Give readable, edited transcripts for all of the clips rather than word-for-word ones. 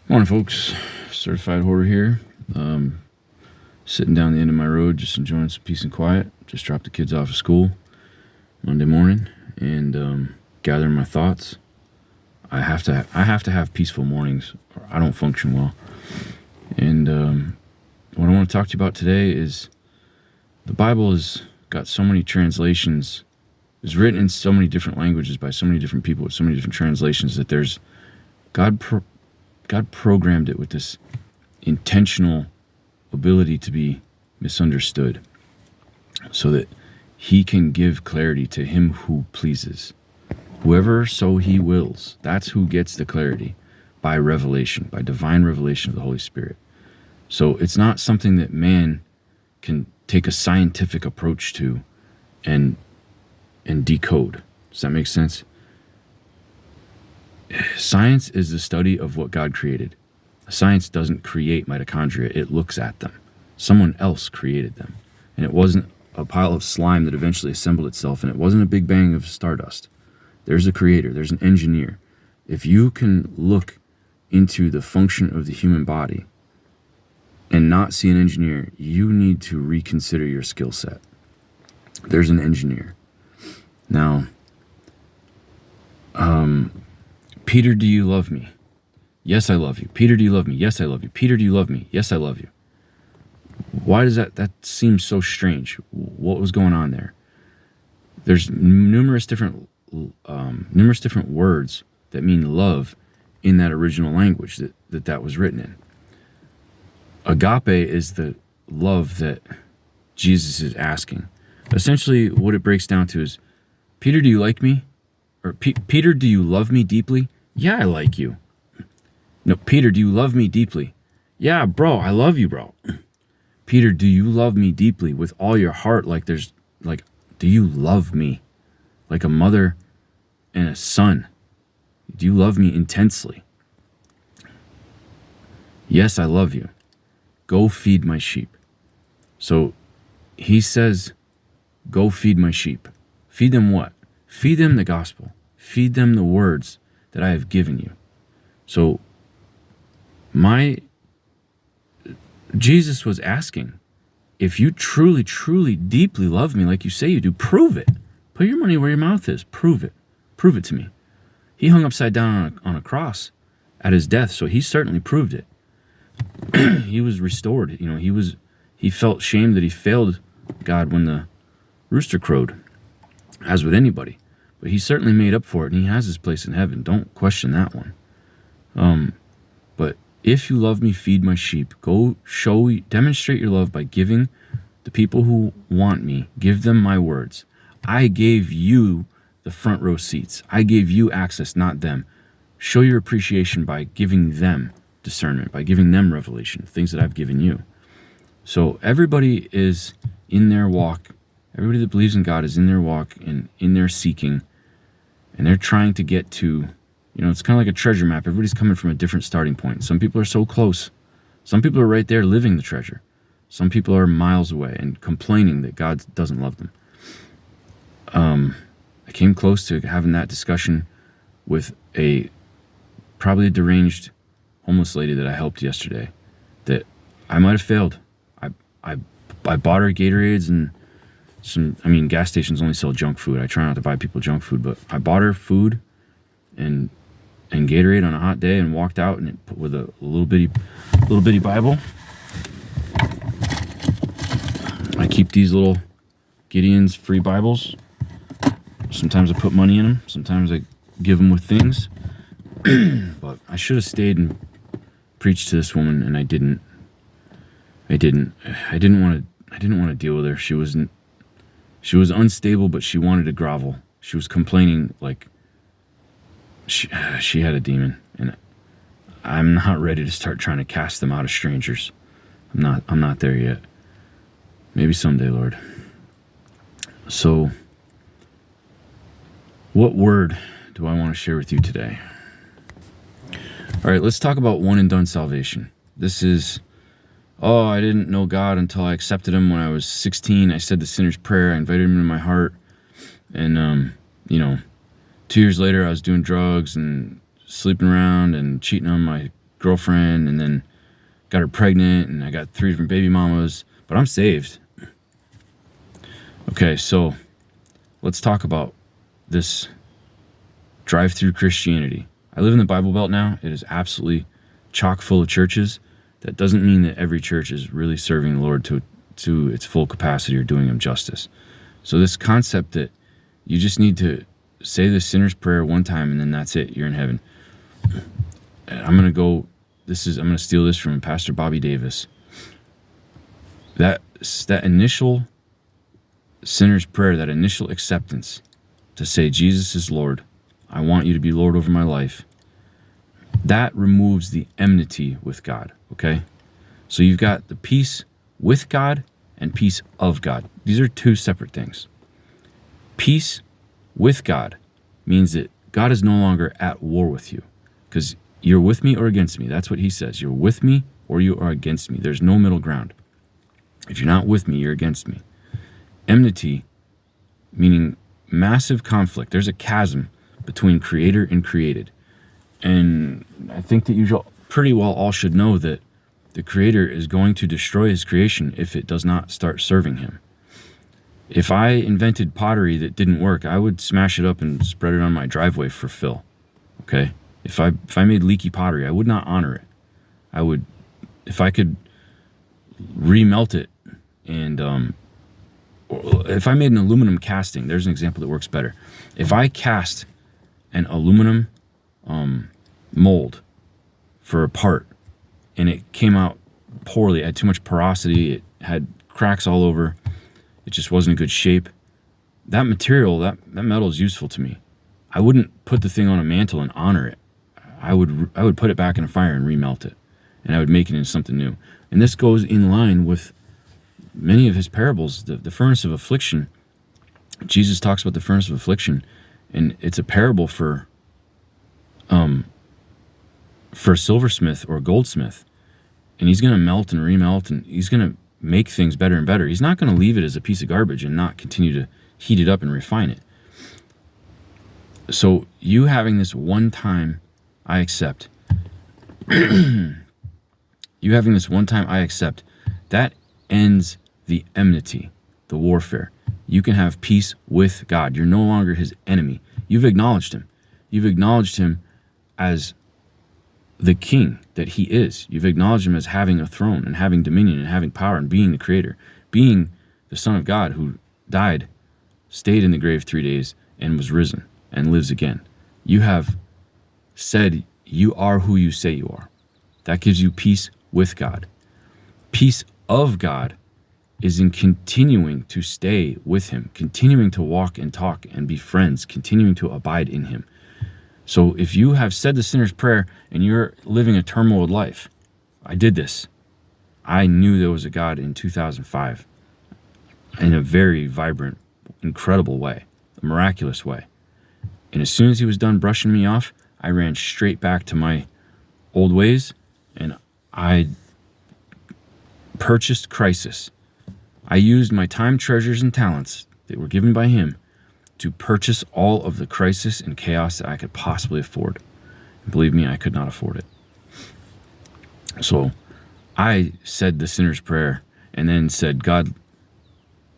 Morning, folks. Certified Hoarder here. Sitting down the end of my road, just enjoying some peace and quiet. Just dropped the kids off of school Monday morning, and gathering my thoughts. I have to have peaceful mornings, or I don't function well. And what I want to talk to you about today is the Bible has got so many translations. It's written in so many different languages by so many different people with so many different translations that there's God programmed it with this intentional ability to be misunderstood so that he can give clarity to him who pleases. Whoever so he wills, that's who gets the clarity by revelation, by divine revelation of the Holy Spirit. So it's not something that man can take a scientific approach to and decode. Does that make sense? Science is the study of what God created. Science doesn't create mitochondria, it looks at them. Someone else created them. And it wasn't a pile of slime that eventually assembled itself, and it wasn't a big bang of stardust. There's a creator, there's an engineer. If you can look into the function of the human body and not see an engineer, you need to reconsider your skill set. There's an engineer. Now, Peter, do you love me? Yes, I love you. Peter, do you love me? Yes, I love you. Peter, do you love me? Yes, I love you. Why does that seem so strange? What was going on there? There's numerous different words that mean love in that original language that was written in. Agape is the love that Jesus is asking. Essentially, what it breaks down to is, Peter, do you like me? Or Peter, do you love me deeply? Yeah, I like you. No, Peter, do you love me deeply? Yeah, bro, I love you, bro. Peter, do you love me deeply with all your heart? Do you love me like a mother and a son? Do you love me intensely? Yes, I love you. Go feed my sheep. So he says, go feed my sheep. Feed them what? Feed them the gospel. Feed them the words that I have given you. So Jesus was asking, if you truly, truly, deeply love me like you say you do, prove it. Put your money where your mouth is. Prove it. Prove it to me. He hung upside down on a cross at his death, so he certainly proved it. He was restored. He felt shame that he failed God when the rooster crowed, as with anybody. But he certainly made up for it, and he has his place in heaven. Don't question that one. But if you love me, feed my sheep. Go demonstrate your love by giving the people who want me, give them my words. I gave you the front row seats. I gave you access, not them. Show your appreciation by giving them discernment, by giving them revelation, things that I've given you. So everybody is in their walk. Everybody that believes in God is in their walk and in their seeking, and they're trying to get to, it's kind of like a treasure map. Everybody's coming from a different starting point. Some people are so close. Some people are right there living the treasure. Some people are miles away and complaining that God doesn't love them. I came close to having that discussion with probably a deranged homeless lady that I helped yesterday, that I might have failed. I bought her Gatorades and gas stations only sell junk food. I try not to buy people junk food, but I bought her food and Gatorade on a hot day and walked out and with a little bitty Bible. I keep these little Gideon's free Bibles. Sometimes I put money in them. Sometimes I give them with things. But I should have stayed and preached to this woman, and I didn't. I didn't want to deal with her. She was unstable, but she wanted to grovel. She was complaining like she had a demon, and I'm not ready to start trying to cast them out of strangers. I'm not there yet. Maybe someday, Lord. So, what word do I want to share with you today? All right, let's talk about one and done salvation. This is, I didn't know God until I accepted him when I was 16. I said the sinner's prayer. I invited him into my heart. And, 2 years later, I was doing drugs and sleeping around and cheating on my girlfriend and then got her pregnant and I got 3 different baby mamas, but I'm saved. Okay, so let's talk about this drive-through Christianity. I live in the Bible Belt now. It is absolutely chock full of churches. That doesn't mean that every church is really serving the Lord to its full capacity or doing him justice. So this concept that you just need to say the sinner's prayer one time and then that's it, you're in heaven. I'm going to steal this from Pastor Bobby Davis. That initial sinner's prayer, that initial acceptance to say, Jesus is Lord, I want you to be Lord over my life, that removes the enmity with God, okay? So you've got the peace with God and peace of God. These are 2 separate things. Peace with God means that God is no longer at war with you, because you're with me or against me. That's what he says. You're with me or you are against me. There's no middle ground. If you're not with me, you're against me. Enmity, meaning massive conflict. There's a chasm between creator and created. And I think that you pretty well all should know that the creator is going to destroy his creation if it does not start serving him. If I invented pottery that didn't work, I would smash it up and spread it on my driveway for fill. Okay? If I made leaky pottery, I would not honor it. I would, if I could remelt it and if I made an aluminum casting, there's an example that works better. If I cast an aluminum mold for a part and it came out poorly, it had too much porosity, it had cracks all over, it just wasn't in good shape, that material, that metal is useful to me. I wouldn't put the thing on a mantle and honor it. I would put it back in a fire and remelt it, and I would make it into something new. And this goes in line with many of his parables. The furnace of affliction, Jesus talks about the furnace of affliction, and it's a parable for a silversmith or a goldsmith, and he's going to melt and remelt, and he's going to make things better and better. He's not going to leave it as a piece of garbage and not continue to heat it up and refine it. So you having this one time I accept, you having this one time I accept, that ends the enmity, the warfare. You can have peace with God. You're no longer his enemy. You've acknowledged him. You've acknowledged him as the king that he is. You've acknowledged him as having a throne and having dominion and having power and being the creator, being the Son of God who died, stayed in the grave 3 days, and was risen and lives again. You have said you are who you say you are. That gives you peace with God. Peace of God is in continuing to stay with him, continuing to walk and talk and be friends, continuing to abide in him. So if you have said the sinner's prayer and you're living a turmoiled life, I did this. I knew there was a God in 2005 in a very vibrant, incredible way, a miraculous way. And as soon as he was done brushing me off, I ran straight back to my old ways, and I purchased crisis. I used my time, treasures, and talents that were given by him to purchase all of the crisis and chaos that I could possibly afford. And believe me, I could not afford it. So I said the sinner's prayer and then said, God,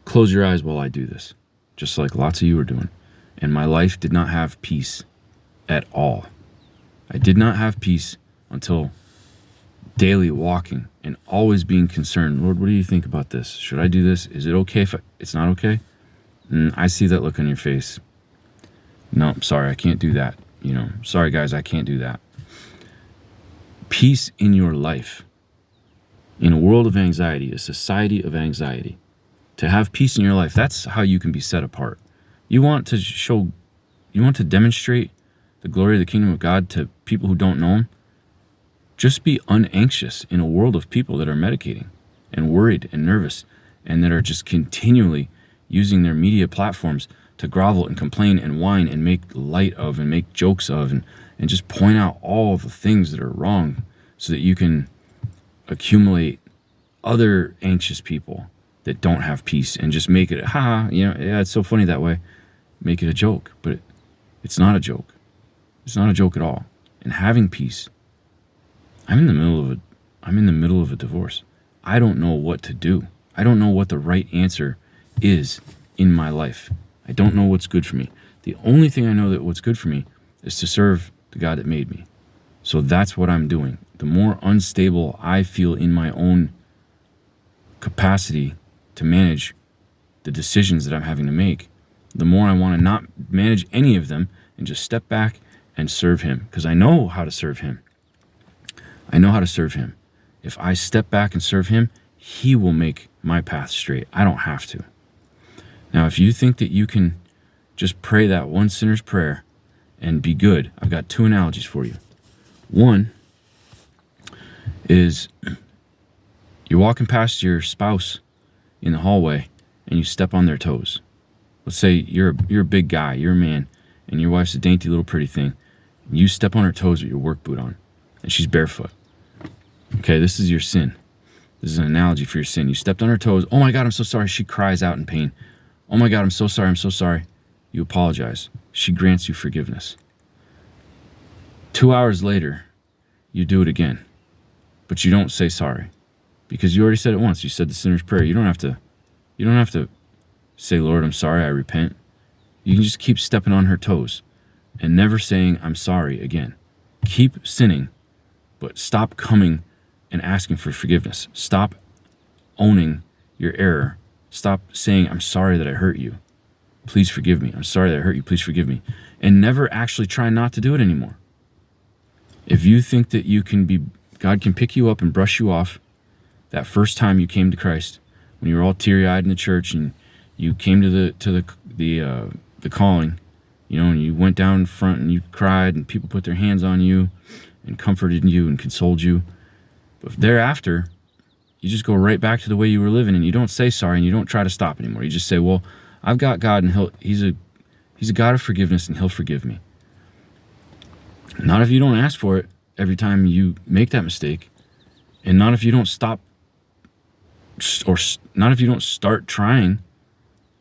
close your eyes while I do this, just like lots of you are doing. And my life did not have peace at all. I did not have peace until daily walking and always being concerned. Lord, what do you think about this? Should I do this? Is it okay if it's not okay? I see that look on your face. No, sorry, I can't do that. Sorry guys, I can't do that. Peace in your life. In a world of anxiety, a society of anxiety, to have peace in your life, that's how you can be set apart. You want to demonstrate the glory of the kingdom of God to people who don't know him? Just be unanxious in a world of people that are medicating and worried and nervous and that are just continually using their media platforms to grovel and complain and whine and make light of and make jokes of and just point out all of the things that are wrong so that you can accumulate other anxious people that don't have peace and just make it, it's so funny that way. Make it a joke, but it's not a joke. It's not a joke at all. And having peace, I'm in the middle of a divorce. I don't know what to do. I don't know what the right answer is in my life. I don't know what's good for me. The only thing I know that what's good for me is to serve the God that made me. So that's what I'm doing. The more unstable I feel in my own capacity to manage the decisions that I'm having to make, the more I want to not manage any of them and just step back and serve him, because I know how to serve him. I know how to serve him. If I step back and serve him, he will make my path straight. I don't have to. Now, if you think that you can just pray that one sinner's prayer and be good, I've got two analogies for you. One is you're walking past your spouse in the hallway and you step on their toes. Let's say you're a big guy, you're a man, and your wife's a dainty little pretty thing. You step on her toes with your work boot on, and she's barefoot. Okay, this is your sin. This is an analogy for your sin. You stepped on her toes. Oh my God, I'm so sorry. She cries out in pain. Oh my God, I'm so sorry. I'm so sorry. You apologize. She grants you forgiveness. 2 hours later, you do it again, but you don't say sorry because you already said it once. You said the sinner's prayer. You don't have to say, Lord, I'm sorry. I repent. You can just keep stepping on her toes and never saying I'm sorry again. Keep sinning, but stop coming and asking for forgiveness. Stop owning your error. Stop saying, I'm sorry that I hurt you. Please forgive me. I'm sorry that I hurt you. Please forgive me. And never actually try not to do it anymore. If you think that God can pick you up and brush you off that first time you came to Christ, when you were all teary-eyed in the church and you came to the calling, and you went down in front and you cried and people put their hands on you and comforted you and consoled you. But thereafter, you just go right back to the way you were living and you don't say sorry and you don't try to stop anymore. You just say, well, I've got God and he's a God of forgiveness and he'll forgive me. Not if you don't ask for it every time you make that mistake, and not if you don't stop, or not if you don't start trying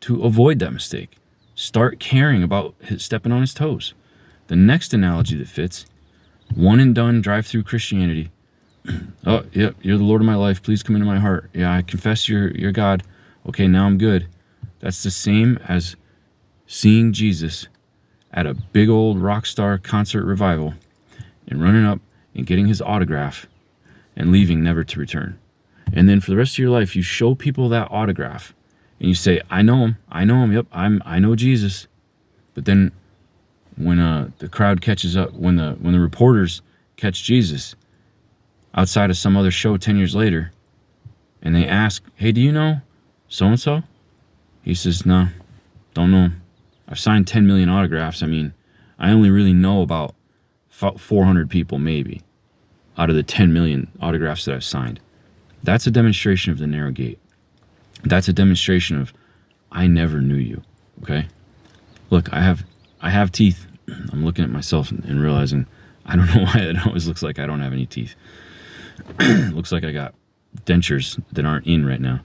to avoid that mistake. Start caring about stepping on his toes. The next analogy that fits, one and done drive-through Christianity. Oh, yep, you're the Lord of my life. Please come into my heart. Yeah, I confess you're God. Okay, now I'm good. That's the same as seeing Jesus at a big old rock star concert revival and running up and getting his autograph and leaving never to return. And then for the rest of your life, you show people that autograph and you say, I know him, yep, I know Jesus. But then when the crowd catches up, when the reporters catch Jesus outside of some other show 10 years later, and they ask, hey, do you know so-and-so? He says, no, don't know him. I've signed 10 million autographs. I mean, I only really know about 400 people maybe out of the 10 million autographs that I've signed. That's a demonstration of the narrow gate. That's a demonstration of, I never knew you, okay? Look, I have teeth. I'm looking at myself and realizing, I don't know why it always looks like I don't have any teeth. Looks like I got dentures that aren't in right now.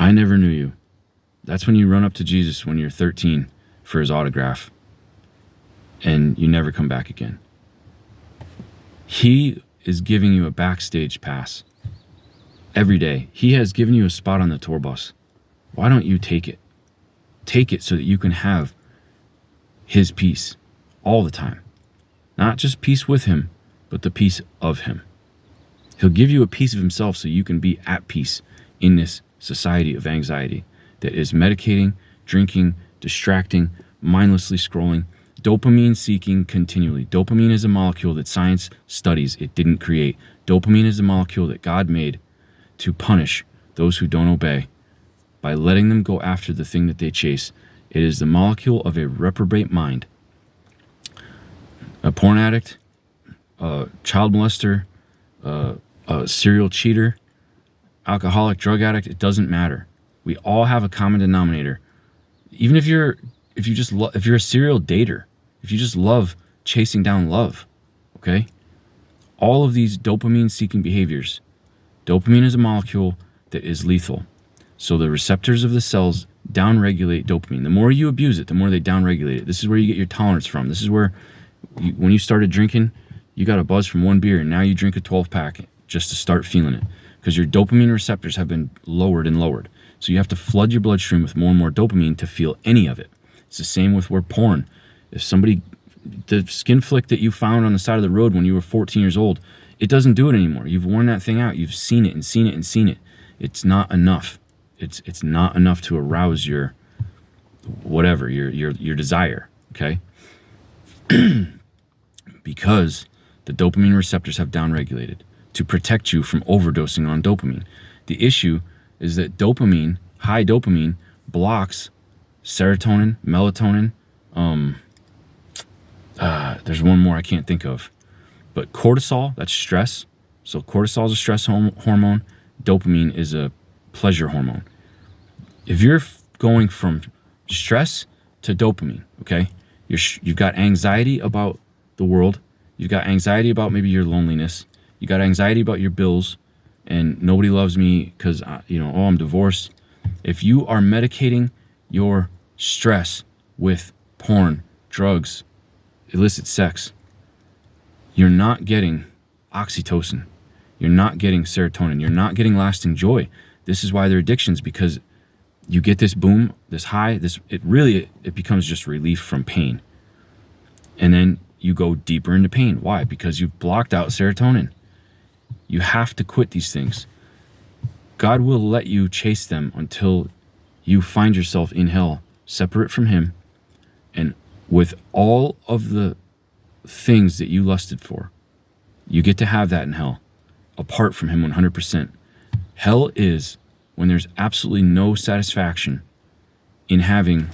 I never knew you. That's when you run up to Jesus when you're 13 for his autograph and you never come back again. He is giving you a backstage pass every day. He has given you a spot on the tour bus. Why don't you take it? Take it so that you can have his peace all the time. Not just peace with him, but the peace of him. He'll give you a piece of himself so you can be at peace in this society of anxiety that is medicating, drinking, distracting, mindlessly scrolling, dopamine seeking continually. Dopamine is a molecule that science studies. It didn't create. Dopamine is a molecule that God made to punish those who don't obey by letting them go after the thing that they chase. It is the molecule of a reprobate mind. A porn addict, a child molester, a serial cheater, alcoholic, drug addict, it doesn't matter. We all have a common denominator. Even if you're a serial dater, if you just love chasing down love, okay? All of these dopamine-seeking behaviors, dopamine is a molecule that is lethal. So the receptors of the cells downregulate dopamine. The more you abuse it, the more they downregulate it. This is where you get your tolerance from. This is where When you started drinking, you got a buzz from one beer, and now you drink a 12-pack just to start feeling it, because your dopamine receptors have been lowered and lowered. So you have to flood your bloodstream with more and more dopamine to feel any of it. It's the same with where porn. If somebody, the skin flick that you found on the side of the road when you were 14 years old, it doesn't do it anymore. You've worn that thing out. You've seen it and seen it and seen it. It's not enough. It's not enough to arouse your whatever, your desire, okay? Because the dopamine receptors have downregulated to protect you from overdosing on dopamine. The issue is that dopamine, high dopamine, blocks serotonin, melatonin. There's one more I can't think of. But cortisol, that's stress. So cortisol is a stress hormone. Dopamine is a pleasure hormone. If you're going from stress to dopamine, okay, you've got anxiety about the world. You've got anxiety about maybe your loneliness. You got anxiety about your bills and nobody loves me because, I'm divorced. If you are medicating your stress with porn, drugs, illicit sex, you're not getting oxytocin. You're not getting serotonin. You're not getting lasting joy. This is why they're addictions, because you get this boom, this high, it becomes just relief from pain. And then you go deeper into pain. Why? Because you've blocked out serotonin. You have to quit these things. God will let you chase them until you find yourself in hell, separate from him, and with all of the things that you lusted for. You get to have that in hell, apart from him 100%. Hell is when there's absolutely no satisfaction in having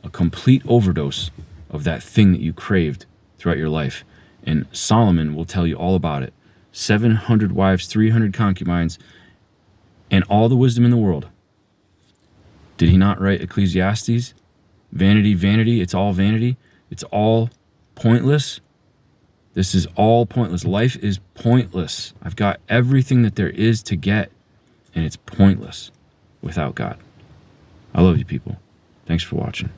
a complete overdose of that thing that you craved throughout your life. And Solomon will tell you all about it. 700 wives, 300 concubines, and all the wisdom in the world. Did he not write Ecclesiastes? Vanity, vanity, it's all vanity. It's all pointless. This is all pointless. Life is pointless. I've got everything that there is to get, and it's pointless without God. I love you, people. Thanks for watching.